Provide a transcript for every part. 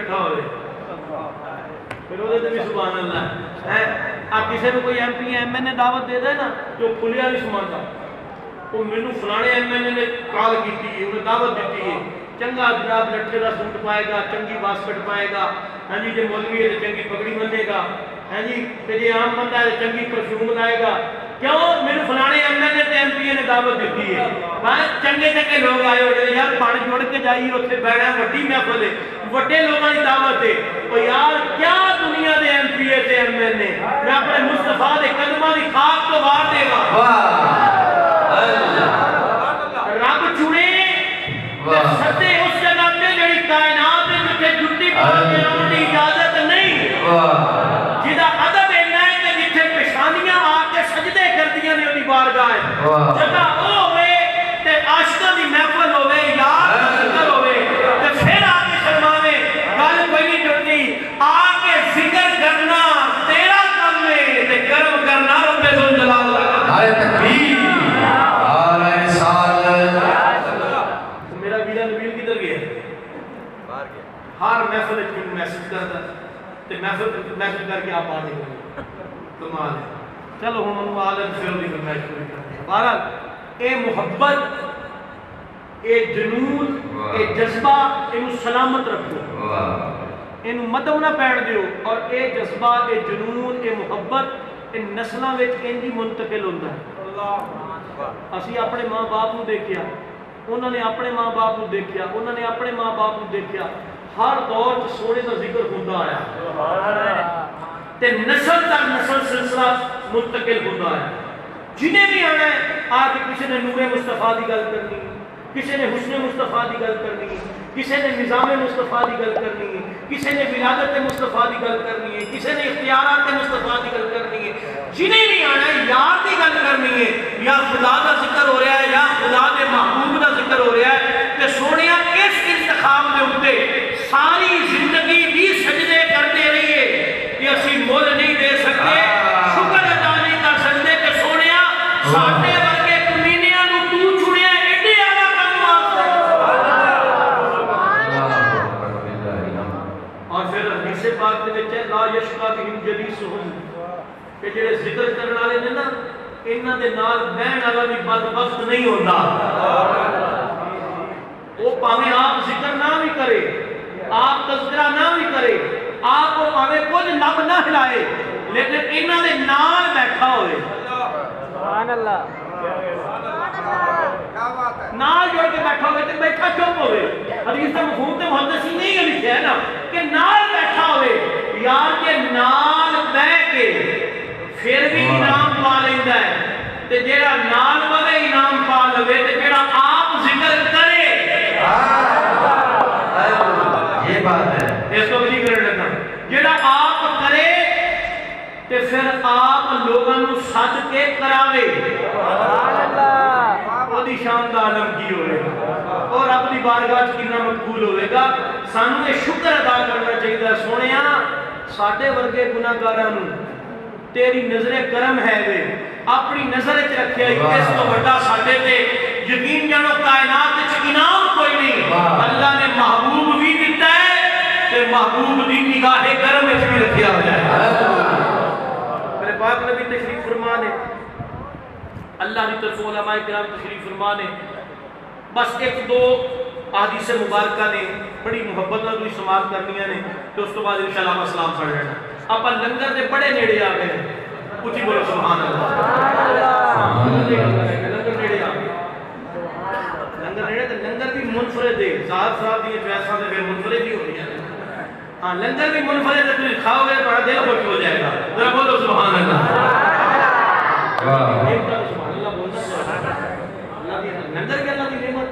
بیٹھا ہوئے پھر وہ بھی سبحان اللہ ہے. آپ کسی کو کوئی ایم پی ایم این اے دعوت دے دے نا جو کھلیا نہیں سماتا وہ مینوں فلانے ایم این اے نے کال کی انہیں دعوت دیتی ہے چنگا جناب لٹکے کا سوٹ پائے گا چنگی واسکٹ پائے گا ہاں جی جی مولوی ہے تو چنگی پگڑی بندے گا ہاں جی جی عام بندہ ہے تو چنگی پرفیوم لائے گا کیوں میرے فلانے ایم این اے تے ایم پی اے نے دعوت دیتی ہے چنگے چنگے لوگ آئے ہوئے یار پانی جوڑ کے جائیے اتنے بیٹھنا وڈی محفل ہے وڈے لوگوں کی دعوت ہے تو یار کیا دنیا دے ایم پی اے تے ایم این اے میں اپنے مصطفیٰ دے قدماں دی خاک تو وار دے گا رب چنے ستے اس جگہ پہ جڑی کائنات ہے جتے جتی پاک کے رون کی اجازت نہیں جدہ ادب اینا ہے کہ جتے پیشانیاں آ کے سجدے کر دیا نے انہی بارگاہ جگہ او ہوئے تے عاشقاں دی محفل ہوئے یار ذکر ہوئے تے پھر آگے شرماوے گل کوئی نہیں جڑتی آگے ذکر کرنا تیرا کم ہے تے کرم کرنا رب ذوالجلال نعرہ تکبیر نعرہ رسالت. میرا ویلا نبیل کدھر گیا ہر محفل میں میسج کرتا تے محفل کر کے آپ آنے گئے کمال ہے. چلو ہم عالم پھر بھی فرمائش پوری کرتے ہیں. بہرحال اے محبت اے جنون اے جذبہ انہوں سلامت رکھو انہوں مدم نہ پین دیو اور اے جذبہ اے جنون اے محبت ان نسلوں وچ انجی منتقل ہوتا ہے. اسی اپنے ماں باپ کو دیکھیا انہوں نے اپنے ماں باپ کو دیکھیا انہوں نے اپنے ماں باپ کو دیکھیا ہر دور سے سونے کا ذکر ہوتا آیا تے نسل تک نسل سلسلہ منتقل ہوتا ہے. جنہیں بھی آنا ہے آج کسی نے نور مصطفیٰ دی گل کرنی کسی نے حسن مصطفیٰ دی گل کرنی کسی نے نظام مصطفیٰ دی گل کرنی کسی نے ولادت مصطفیٰ دی گل کرنی ہے کسی نے اختیارات مصطفیٰ دی گل کرنی ہے. جنہیں بھی آنا ہے یار دی گل کرنی ہے یا خدا دا ذکر ہو رہا ہے یا خدا دے محبوب دا ذکر ہو رہا ہے کہ سونیا اس انتخاب میں ہوتے ساری زندگی بھی سجدے کرتے رہیے کہ اسی مول نہیں دے سکتے شکر ادا نہیں کر سکتے کہ سونیا ساٹھے ورگے کمینیاں نو تو چھوڑیا ایڈی آگا کرنو آستے. اور پھر حدیث پاک دے وچ ہے لا یشقا بہم جلیسہم کہ جڑے ذکر کرنے والے نے نا انہاں دے نال بہن والا بھی بدبخت نہیں ہوتا. وہ پاویں آپ ذکر نہ بھی کرے آپ تذکرہ نہ بھی کرے آپ کو پاویں کچھ لب نہ ہلائے لیکن انہاں دے نال بیٹھا ہوئے سبحان اللہ نال جوڑ کے بیٹھا ہوئے تو بیٹھا چپ ہوئے. حدیث کا مفہوم تے محدثین نہیں یہ لکھا ہے نا کہ نال بیٹھا ہوئے یار کے نال بیٹھ کے پھر بھی انعام پا لیندہ ہے تے جیڑا نال بغے انعام پا لوے تے جیڑا آپ ذکر کرے یہ بات ہے اس کو بھی کرنے لگنا جیڑا آپ کرے تے پھر آپ لوگوں نو سج کے کراوے وہ دی شان دا عالم کی ہوئے گا اور اپنی بارگاہ کتنا مقبول ہوئے گا. سانو یہ شکر ادا کرنا چاہیے سونیا ساڈے ورگے گناہگاراں نو تیری نظر کرم ہے وے اپنی نظر وچ رکھیا اس تو بڑا ساڈے تے یقین جانو کائنات وچ انعام کوئی نہیں. اللہ نے محبوب بھی دیتا ہے تے محبوب دی نگاہ کرم وچ بھی رکھیا ہوا ہے. میرے پاک نبی تشریف فرما نے اللہ کی طرف علماء کرام تشریف فرما نے بس ایک دو احادیث مبارکہ نے بڑی محبت نال کوئی سماعت کرنی نے تو اس تو بعد انشاءاللہ آپ سلام پڑھ لینا. آپ لنگر دے بڑے نیڑے آ گئے اچھی بولو سبحان اللہ لنگر نیڑے آ گئے لنگر نیڑے تو لنگر بھی منفرد ہے ذات صاحب دی فیصلہ دے پھر منفرد ہی ہو رہی ہے. ہاں لنگر بھی منفرد ہے تم کھاؤ گے تو دل خوش ہو جائے گا. ذرا بولو سبحان اللہ لنگر کے اللہ کی نعمت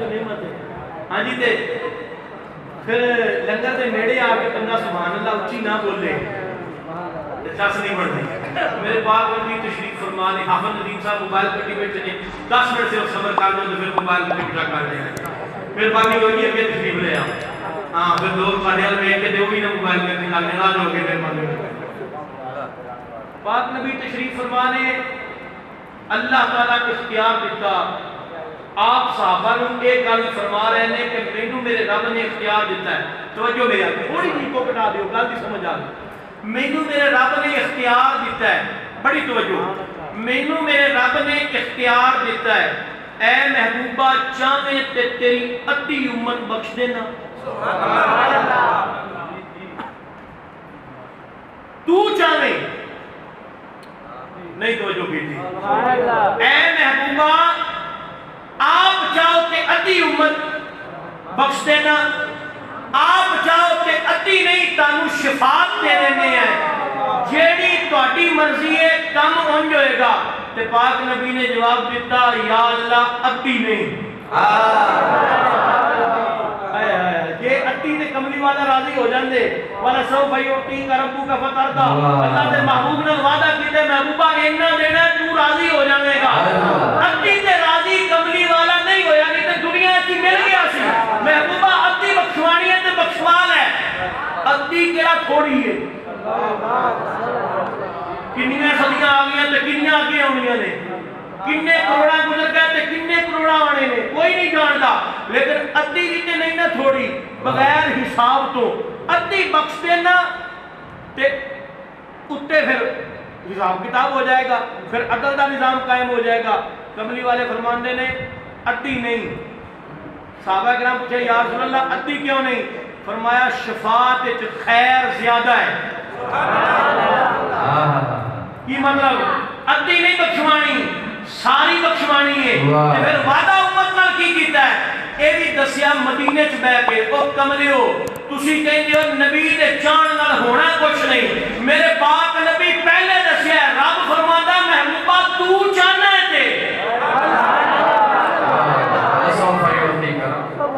نعمت ہے. ہاں جی تے پھر لنگر دے نیڑے آ کے بندہ سبحان اللہ اچھی نہ بولے چس نہیں بڑھتی. میرے پاک نبی تشریف فرما نے حافظ ندیم صاحب موبائل کٹی میں چلے 10 منٹ سے صبر کر دو تو پھر موبائل کٹی کر لیں پھر باقی ہوئی ہے کہ تشریف لے آؤ. ہاں پھر لوگ پڑھے میں کہ دو بھی نہ موبائل میں نکالنے نہ ہو گئے میرے ماننے. پاک نبی تشریف فرما نے اللہ تعالیٰ کو اختیار دیتا آپ صحابہ نے ایک گل فرما رہے ہیں کہ مینوں میرے رب نے اختیار دیتا ہے. توجہ میرا تھوڑی جی کو کٹا دیو گل دی سمجھ آ گئی. مینوں میرے رب نے اختیار دیتا ہے, بڑی توجہ, مینوں میرے رب نے اختیار دیتا ہے, اے محبوبہ چاہے تے تیری ادھی امت بخش دینا. سبحان اللہ. تو چاہے نہیں توجہ کی تھی. اے محبوبہ آپ چاہو کہ ادھی امت بخش دینا, آپ چاہو کہ ادھی نہیں تانوں شفاعت دے دینے ہیں, جیڑی تہاڈی مرضی ہے کم ہون ہوئے گا. تے پاک نبی نے جواب دیتا یا اللہ ادھی نہیں. یہ ادھی تے کملی والا راضی ہو جاندے والا سو بھائی اوٹی کا ربو کا فتردا. اللہ دے محبوب نے وعدہ کیتے محبوبہ اتنا دینا تو راضی ہو جاوے گا. ادھی تے راضی کملی والا نہیں ہویا, نہیں تے دنیا وچ مل گیا سی. محبوبہ ادھی بخشوانی ہے تے بخشوال ہے, ادھی کیڑا تھوڑی ہے. کنیاں صدیاں آ گئیاں تے کنیاں اگے آونیاں نے, کنے کروڑا گزر گئے تے کنے کروڑا آنے نے, کوئی نہیں جانتا. لیکن ادھی بھی تے نہیں نہ تھوڑی, بغیر حساب تو ادھی بخش دینا تے اتے پھر حساب کتاب ہو جائے گا, پھر عدل دا نظام قائم ہو جائے گا. کملی والے فرماندے نے ادھی نہیں. صحابہ کرام پوچھے یا رسول اللہ ادھی کیوں نہیں؟ فرمایا شفاعت وچ خیر زیادہ ہے. کی مطلب ادھی نہیں بخشوانی, ساری بخشوانی ہے. پھر وعدہ امت نال کی کیتا ہے اے بھی دسیا مدینے چ بیٹھ کے, او کملیو تسی کہندے ہو نبی دے چان نال ہونا کچھ نہیں. میرے پاک نبی پہلے دسیا ہے, رب فرماندا محبوبہ تو چاہنا ہے تے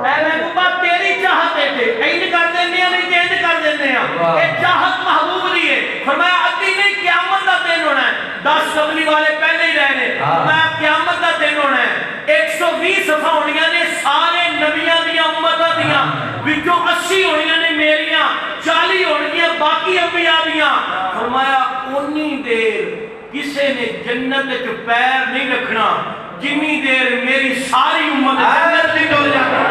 اے محبوبہ تیری چاہت ہے تے اینج کر دیندے ہیں, نہیں اینج کر دیندے ہیں. اے چاہت محبوب دی ہے. فرمایا ادھی نہیں قیامت دا دن ہونا ہے. 10 کملی والے پہلے ہی رہنے, میں قیامت دا دن ہونا ہے. 120 صفحہ ہونیاں نے سارے نبیاں دیاں امتاں دیاں, وچوں 80 ہونیاں نے میریاں, 40 ہونیاں باقی انبیاء دیاں. فرمایا اونی دیر کسے نے جنت وچ پیر نہیں رکھنا جنی دیر میری ساری امت جنت وچ ڈول جاتی.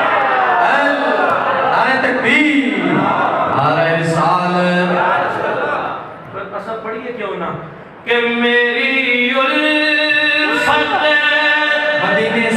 نعرہ تکبیر, نعرہ رسالت. پھر اصل پڑھیے کیوں نہ کہ میری الفت مدینے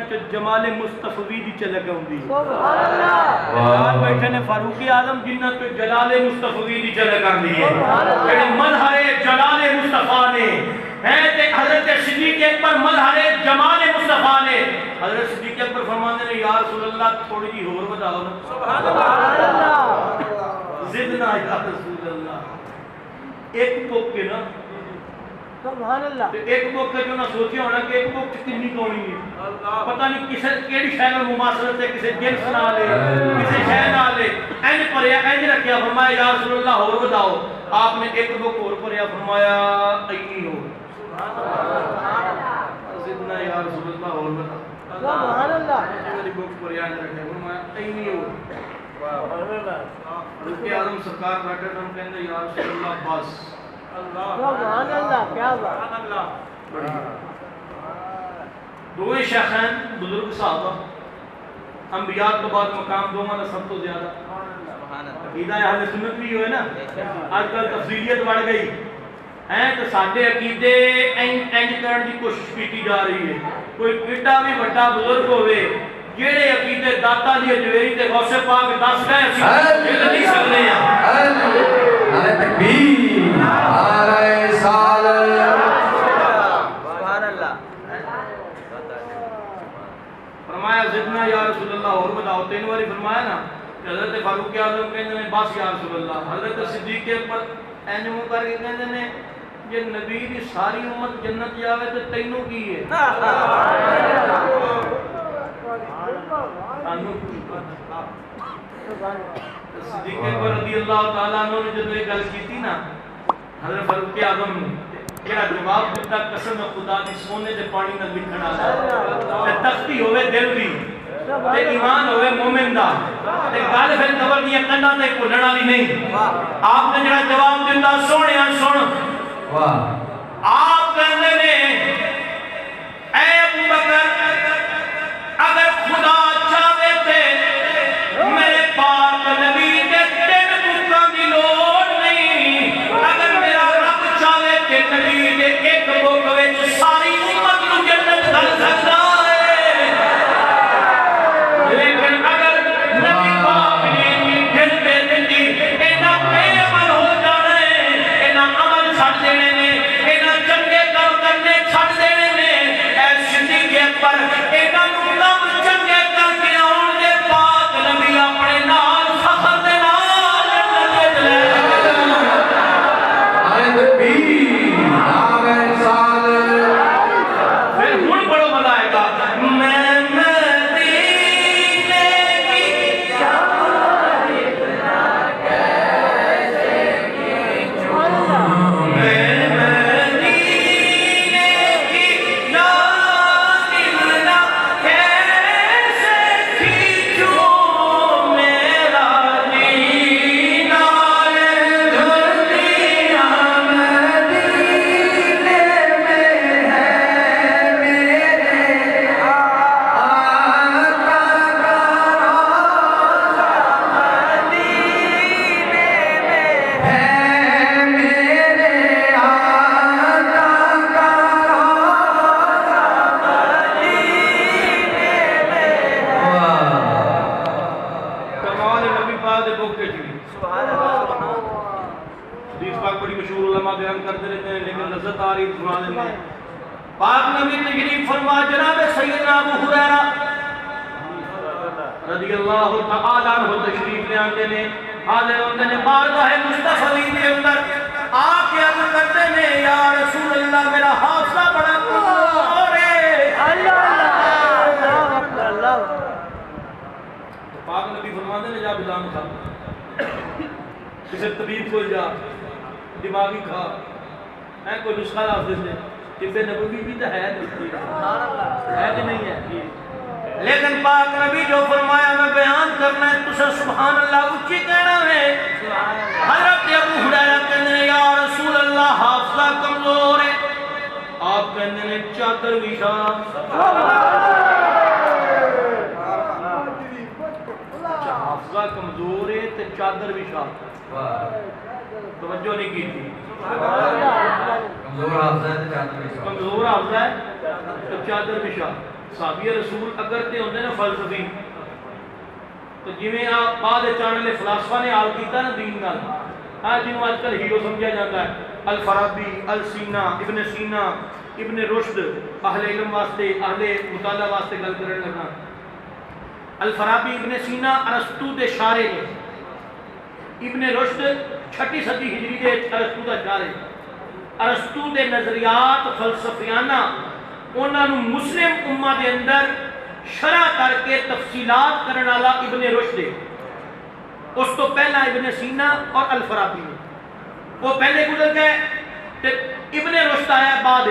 سے جمال مصطفی دی چلک ہوندی ہے. بیٹھے نے فاروق اعظم جنت پہ جلال مصطفی دی چلک آندی ہے. کہ مظہر جلال مصطفیٰ نے ہیں تے حضرت صدیق اکبر مظہر جمال مصطفیٰ نے. حضرت صدیق اکبر فرماندے نے یا رسول اللہ تھوڑی جی اور بتاؤ نا. سبحان اللہ, زدنا یا رسول اللہ. ایک بک کے نا سبحان اللہ, ایک بک جو نہ سوچیا ہونا کہ ایک بک کتنی کونی ہے, پتہ نہیں کسے کیڑی شے نال مماثلت ہے, کسے جنس نال ہے, کسے شے نال ہے. اینج پڑھیا اینج رکھیا, فرمایا یا رسول اللہ اور بتاؤ. آپ نے ایک بک اور پڑھیا فرمایا اینی ہو زدنا یا رسول اللہ اور بتا سبحان اللہ میری بک پڑھیا رکھے فرمایا اینی ہو حضرت اعظم سرکار بیٹھے ہم کہندے یا رسول اللہ بس سبحان اللہ کیا بات اللہ دوئے شیخین بزرگ صحابہ انبیاء تو بعد مقام دوما دا سب تو زیادہ عقیدہ اہل سنت بھی ہوئے نا آج کل تفصیلیت بڑھ گئی ہیں تو ساڈے عقیدے اینج کرن دی کوشش کی جا رہی ہے کوئی کڈا بھی بڑا بزرگ ہوئے جیڑے عقیدے داتا دی اجویری تے غوث پاک دس گئے اسی نہیں سکتے ہیں نعرہ تکبیر نعرہ رسالت سبحان اللہ فرمایا زدنا یا رسول اللہ اور بتاؤ تین باری فرمایا نا کہ حضرت فاروق اعظم کہتے ہیں بس یا رسول اللہ حضرت صدیق کے پر اینج منہ کر کے کہتے ہیں یہ نبی کی ساری امت جنت جاوے تو تینوں کی ہے صدیق اکبر رضی اللہ تعالیٰ عنہ نے جب یہ گل کی تھی نا حضرت فاروق اعظم نے کیا جواب دیتا قسم خدا دی سونے دے پانی نہ لکھنا تے تختی ہوئے دل دی تے ایمان ہوئے مومن دا تے گل پھر قبر دی کنڈاں تے بھولن والی نہیں آپ نے جڑا جواب دیتا سونیا سن واہ آپ کہندے نے اے ابو بکر اگر خدا چاہے تے میرے پاک نبی دے تین بتاں دی لوڑ نہیں اگر میرا رب چاہے تے نبی دے ایک بت وچ ساری امت نو جنت کر سکدا ہے لیکن اگر نبی پاک نے دل تے دتی اینا بے عمل ہو جانا ہے اینا عمل چھڈ دینے نے اینا چنگے کام کرنے چھڈ دینے نے اے صدیق اکبر اینا نو کم چنگے کر کے آن دے پاک نبی اپنے نال فخر دے نال جنت وچ لے نعرہ تکبیر نعرہ رسالت پھر ہن بڑو مزہ آئے گا میں مدینے کی میں مدینے کی جانب کیسے کھینچوں میرا دینہ دنیا کمال نبی پاک دے بوکے چلی حدیث پاک بڑی مشہور علماء بیان کرتے رہتے ہیں لیکن لذت آ رہی سنا دیتے ہیں پاک نبی تشریف فرما جناب سیدنا ابو ہریرہ رضی اللہ تعالی عنہ تشریف لے آتے ہیں حاضر ہوتے ہیں بارگاہ مصطفی کے اندر آ کے عرض کرتے ہیں یا رسول اللہ میرا حافظہ بڑا کمزور ہے پاک نبی فرماتے ہیں جا بلام کھا کسی طبیب کو جا دماغی کھا ہے کوئی نسخہ لاف دیتے طب نبوی بھی تو ہے کہ نہیں ہے لیکن پاک نبی جو فرمایا میں بیان کرنا ہے تسا سبحان اللہ اچھی کہنا ہے حضرت ابو ہریرہ کہنے ہیں یا رسول اللہ حافظہ کمزور ہے آپ کہنے ہیں چادر وشا حافظہ کمزور ہے تے چادر وشا توجہ نہیں کی تھی کمزور حافظہ ہے تو چادر وشا کمزور حافظہ ہے تو چادر وشا صحابی رسول اگر تے ہوندے نا فلسفی تو جویں آپ بعد چانلے فلسفہ نے حال کیتا نا دین نال ہاں جنوں آج کل ہیرو سمجھا جاتا ہے الفارابی السینا ابن سینا ابن رشد اہل علم واسطے اہل مطالعہ واسطے گل کرنے لگا الفارابی ابن سینا ارسطو دے شارے نے ابن رشد چھٹی صدی ہجری دے ارسطو دا شارے ارسطو دے نظریات فلسفیانہ انہاں نو مسلم امہ دے اندر شرح کر کے تفصیلات کرنے والا ابن رشد ہے اس تو پہلا ابن سینا اور الفارابی نے وہ پہلے گزر گئے تے ابن رشد آیا بعد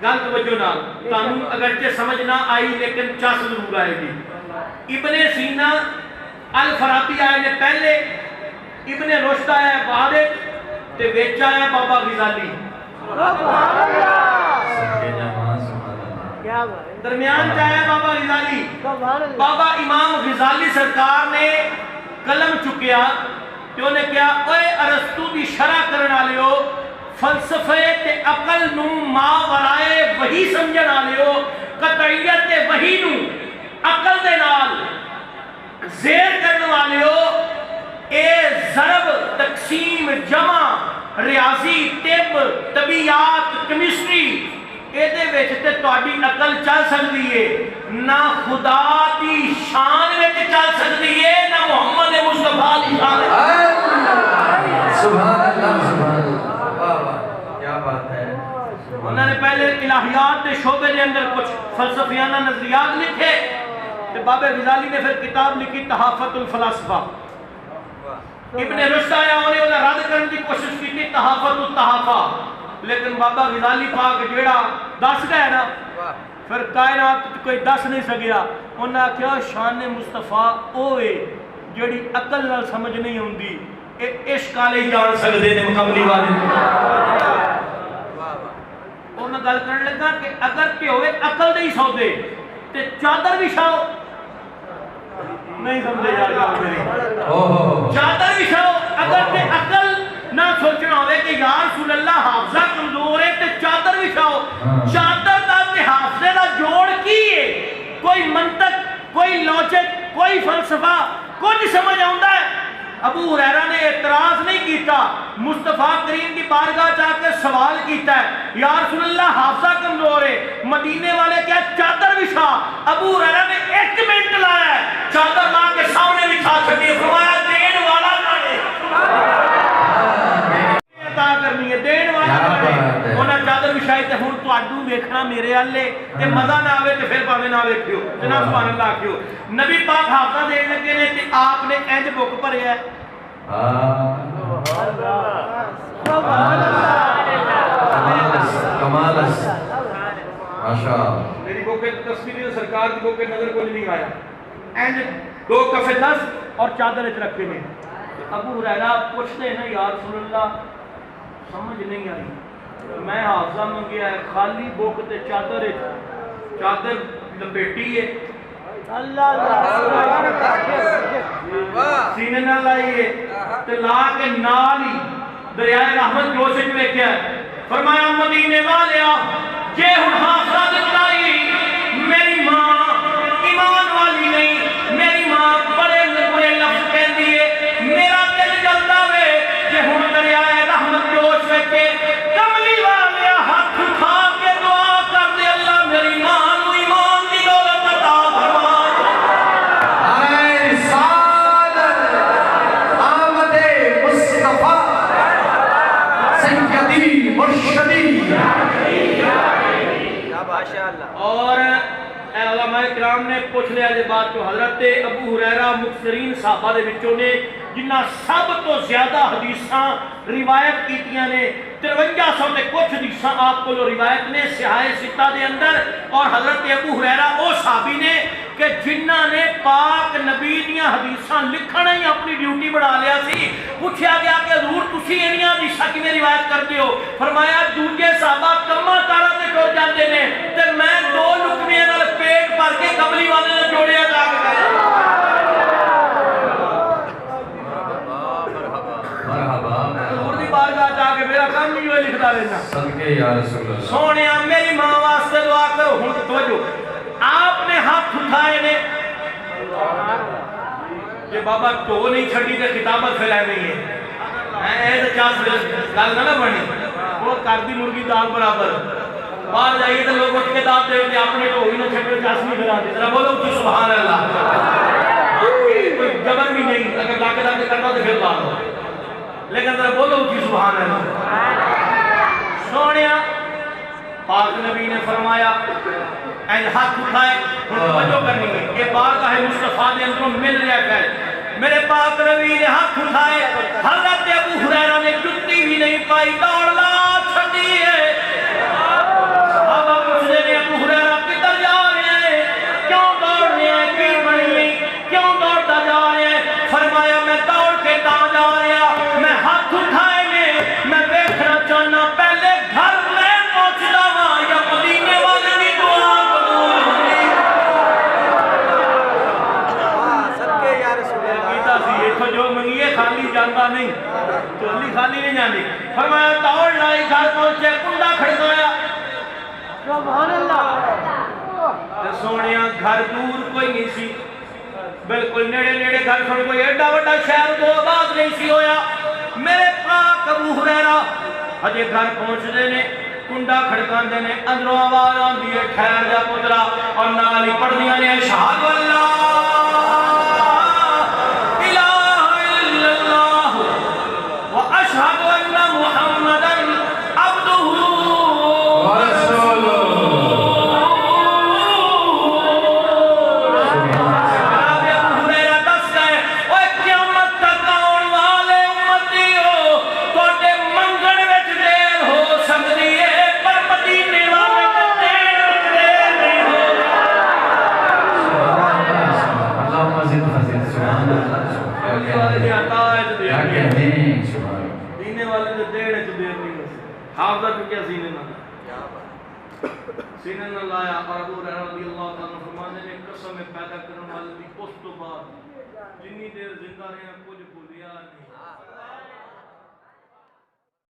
گل توجہ نال تانوں اگرچہ سمجھ نہ آئی لیکن چس ضرور آئے گی ابن سینا الفارابی آئے نے پہلے ابن رشد آیا بعد تے وچ آیا بابا غزالی درمیان جایا بابا غزالی بابا امام غزالی سرکار نے قلم چکیا کہ انہیں کیا اے ارسطو دی شرح کرن والےو فلسفے تے عقل نو ما ورائے وہی سمجھن والےو قطعیت تے وہی نو عقل دے نال زیر کرن والےو اے ضرب تقسیم جمع ریاضی طب طبیعات کیمسٹری ایدے وچ تے تہاڈی عقل چل سکدی ہے نہ خدا دی شان وچ چل سکدی ہے نہ محمد مصطفیٰ دی شان سبحان اللہ سبحان اللہ واہ واہ کیا بات ہے انہوں نے پہلے الہیات کے شعبے کے اندر کچھ فلسفیانہ نظریات لکھے تو بابا غزالی نے پھر کتاب لکھی تحافت الفلاسفہ ابن رشد آیا انہیں انہیں رد کرنے کی کوشش کی تھی تحافت التحافہ لیکن بابا غزالی پاک جیڑا دس گئے نا پھر کائنات کوئی دس نہیں سکیا انہوں نے کیا شان مصطفیٰ اوے جیڑی عقل نال سمجھ نہیں ہوندی عشق والے جان سکدے نے مکملی والے انہوں نے گل کرنے لگا کہ اگر کہ ہوئے عقل دے ہی سودے تے چادر بھی شاؤ نہیں سمجھے جا رہا میری چادر بھی شاؤ اگر تے عقل نہ سوچنا ہوئے کہ یا رسول اللہ حافظہ کمزور ہے تے چادر بھی شاؤ چادر دا تے حافظے دا جوڑ کی ہے کوئی منطق کوئی لوجک کوئی فلسفہ کچھ سمجھ آؤندا ہے ابو ہریرہ نے اعتراض نہیں کیتا مصطفیٰ کریم کی بارگاہ جا کے سوال کیتا ہے یا رسول اللہ حافظہ کمزور ہے مدینے والے کیا چادر بچھا ابو ہریرہ نے 1 منٹ لایا ہے چادر لا کے سامنے بچھا چھڈی فرمایا دین والا کھانے عطا کرنی ہے دین والا کھانے انہاں چادر بچھائی تے ہن تواڈو ویکھنا میرے والے تے مزہ نہ آوے تے پھر پاویں نہ ویکھیو جناب سبحان اللہ آکھیو نبی پاک حافظہ دین لگے نے تے آپ نے انج بک بھریا ہے کمالس ماشاء میری بوکے تصویر سرکار کی بوکے نظر کو نہیں آیا اینڈ 2 کفے 10 اور چادر اچ رکھے میں ابو ہریرہ پوچھتے ہیں نا یا رسول اللہ سمجھ نہیں آئی میں حافظہ منگیا ہے خالی بوک تے چادر لپیٹی ہے سینے نہ لائیے تے لا کے نال ہی دریائے رحمت جوش وچ ویکھیا فرمایا مدینے والیا جے ہن حافظہ دلائی میری ماں ایمان والی نہیں میری ماں بڑے برے لفظ کہندی ہے میرا دل جلدا وے جے ہن دریائے رحمت جوش وچ کملی والیا ہاتھ اٹھا کے دعا کر دے اللہ میری ماں نو ایمان دی دولت عطا فرما اے سال آمد مصطفیٰ سیدی مرشدی اور اے علماء کرام نے پوچھ لیا جے بات تو حضرت ابو ہریرہ مکثرین صحابہ دے وچوں نے جنہ سب تو زیادہ حدیثاں روایت کیتیاں نے 5300 تے کچھ حدیثاں آپ کو روایت نے سیاہ ستہ دے اندر اور حضرت ابو ہریرہ او صحابی نے کہ جنہ نے پاک نبی دیاں حدیثاں لکھنا ہی اپنی ڈیوٹی بڑھا لیا سی پوچھا گیا کہ حضور تسی انیاں حدیثاں کیویں روایت کردے ہو فرمایا دوجے صحابہ کماں کاراں تے ٹر جاندے نے تے میں 2 لقمیاں نال پیٹ بھر کے کملی والے نے جوڑیا جا کے بارگاہ جا کے میرا کام نہیں ہوئے لکھتا لینا صدقے یا رسول اللہ سونیا میری ماں واسطے دعا کرو ہوں توجہ آپ نے ہاتھ اٹھائے نے کہ بابا تو نہیں چھڑی تے خطابت پھیلائے نہیں ہے ایسے چاس گل نہ بنی وہ کردی مرغی دال برابر باہر جائیے تو لوگ اٹھ کے داد دے اپنے تو ہوئی نہ چھڑے چاس نہیں پھیلا دی ذرا بولو کہ سبحان اللہ کوئی جبر بھی نہیں اگر لا کے کرنا تو پھر بات ہو لیکن ذرا بولو کہ سبحان اللہ سونیا پاک نبی نے فرمایا این ہاتھ اٹھائے توجہ کرنی ہے یہ بارگاہ مصطفیٰ دے اندروں مل رہا ہے میرے پاک نبی نے ہاتھ اٹھائے حضرت ابو ہریرہ نے جتی بھی نہیں پائی دوڑ لا چھڑی ہے صحابہ پوچھتے نے ابو ہریرہ کدھر جا رہے ہیں کیوں دوڑ رہے ہیں کی بڑی نہیں کیوں دوڑتا جا رہے ہیں فرمایا میں دوڑ کے تا جا رہا میں ہاتھ اٹھائے میں دیکھنا چاہنا پہلے گھر میں پہنچتا ہوں یا مدینے والے کی دعا قبول ہوئی صدقے یا رسول اللہ کیتا سی یہ تو جو منگیے خالی جانتا نہیں چولی خالی نہیں جاندی فرمایا دوڑ لائی گھر پہنچے کنڈا کھڑکایا سبحان اللہ سونیا گھر دور کوئی نہیں سی بالکل نیڑے نیڑے گھر کھڑ کوئی ایڈا بڑا شہر تو آباد نہیں سی ہویا میرے پاک ابو ہریرہ ہجے گھر پہنچ دے نے کنڈا کھڑکان دے نے اندروں آواز آندی ہے ٹھہر جا پترا اور نالی پڑھ دیا نے اشہد اللہ الہ الا اللہ و اشہد ان محمدا عبدہ ورسولہ دینے والے جو دیڑے جو دیر نہیں ہوئی حافظہ تو کیا سینے نہ سینے نہ لایا اور ابو ہریرہ رضی اللہ تعالیٰ فرمانے نے قسم پیدا کرنے والے دی اس تو بعد جنی دیر زندہ رہے ہیں کچھ بھولیا نہیں